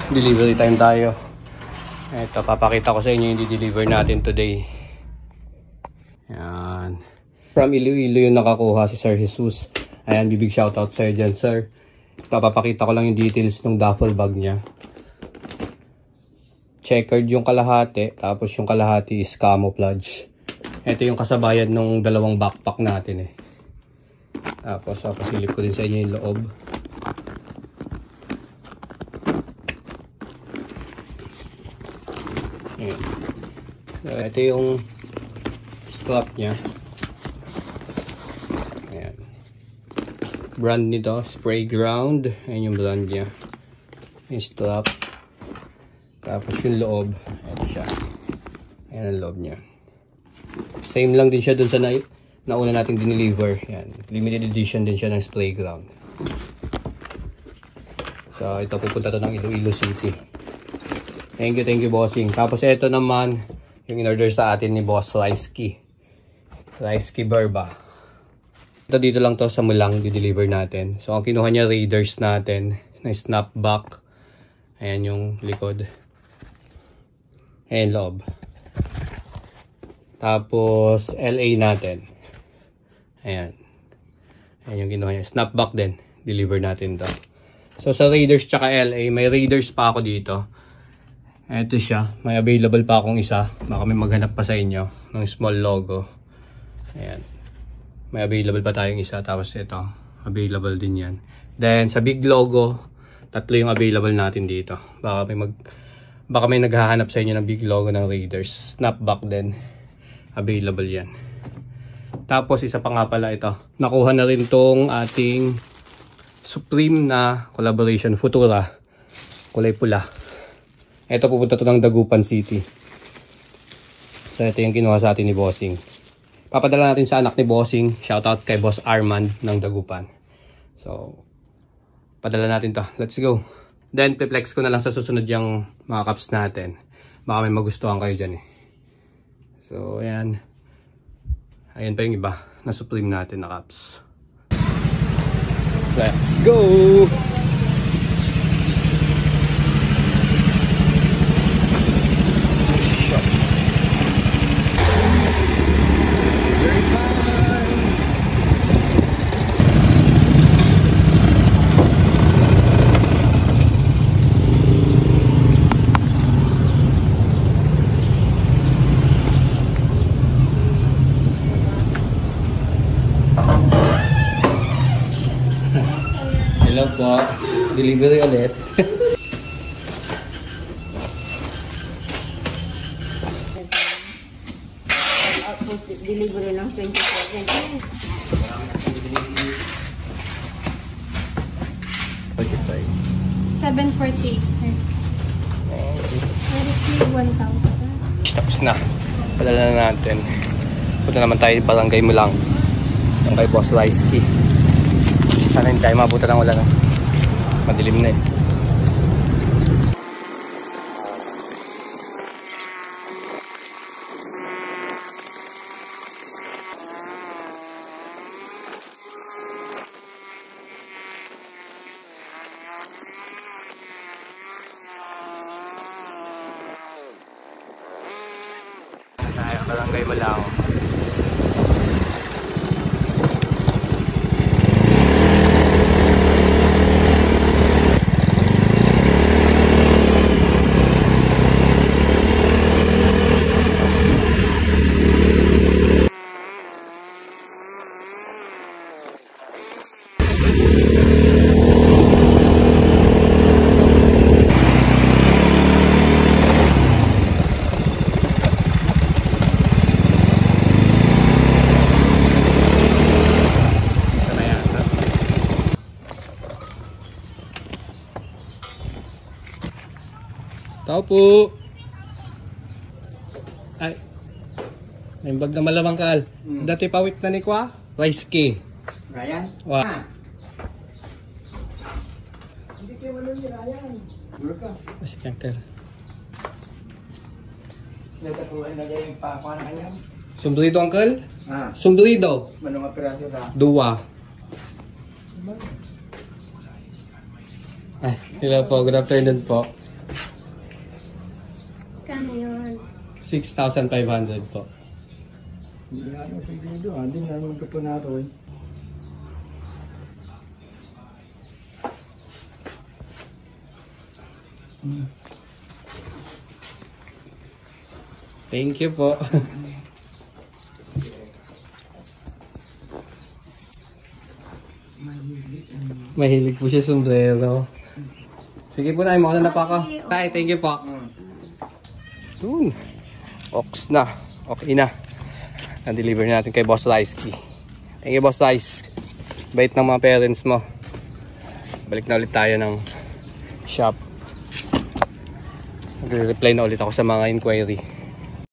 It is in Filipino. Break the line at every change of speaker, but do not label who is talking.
Delivery time tayo. Ito, papakita ko sa inyo yung di-deliver natin today. Ayan. From Iloilo yung nakakuha si Sir Jesus. Ayan, big shoutout sa'yo dyan, sir. Papapakita ko lang yung details ng duffel bag niya. Checkered yung kalahati, tapos yung kalahati is camouflage. Ito yung kasabayan ng dalawang backpack natin eh. Tapos papasilip ko din sa inyo yung loob. Ayan. So, ito yung strap nya. Ayan. Brand nito, Spray Ground. Ayan yung brand nya. Yung strap. Tapos yung loob. Ayan siya. Ayan ang loob nya. Same lang din siya dun sa nauna nating dineliver. Ayan. Limited edition din siya ng Spray Ground. So ito, pupunta to ng Iloilo City. Thank you bossing. Tapos ito naman yung in-order sa atin ni Boss Ricekey Berba. Ito dito lang to sa Mulang di-deliver natin. So ang kinuha niya Raiders natin na snapback. Ayan yung likod. Ayan loob. Tapos LA natin. Ayan. Ayan yung kinuha niya. Snapback din. Deliver natin to. So sa Raiders tsaka LA, may Raiders pa ako dito. Ito siya. May available pa akong isa. Baka may maghanap pa sa inyo ng small logo. Ayan. May available pa tayong isa. Tapos ito. Available din yan. Then sa big logo, tatlo yung available natin dito. Baka may naghahanap sa inyo ng big logo ng Raiders. Snapback din. Available yan. Tapos isa pa nga pala ito. Nakuha na rin tong ating Supreme na collaboration. Futura. Kulay pula. Ito pupunta to ng Dagupan City. So ito yung kinuha sa atin ni Bossing. Papadala natin sa anak ni Bossing. Shoutout kay Boss Arman ng Dagupan. So padala natin to. Let's go. Then pe-flex ko na lang sa susunod yung mga cups natin. Baka may magustuhan kayo dyan eh. So ayan. Ayan pa yung iba na Supreme natin na cups. Let's go! Hello po. Delivery ulit.
Delivery ng 27. 748, sir. I received 1,000.
Tapos na. Padala na natin. Punta naman tayo barangay Mulang. Yung kay Boss Ricekey. Sana hindi tayo mabuta ng ulan. Madilim na eh. Tayo barangay Mulang. Tao po. Ay. May bag na malamang kal. Dati pawit na ni Kwa. Ricekey.
Ryan?
Wow.
Hindi kayo wala ni Ryan. Gulo ka.
Mas kanker.
Nagkatuloy na dyan yung pakuha na kanya.
Sumbrido uncle?
Ah.
Sumbrido.
Manong operasyon na.
Dua. Ay, hello po. Good afternoon po. 6,500 po.
Hindi nga ano, pwede doon. Hindi na magkapon nato eh.
Thank you po. Mahilig po siya sombrero. Sige po, Nay. Mauna na po ako. Tay, thank you po. Ox na. Okay na. Na-deliver natin kay Boss Ricey. Thank you, Boss Rice. Bait ng mga parents mo. Balik na ulit tayo ng shop. Magre-reply na ulit ako sa mga inquiry.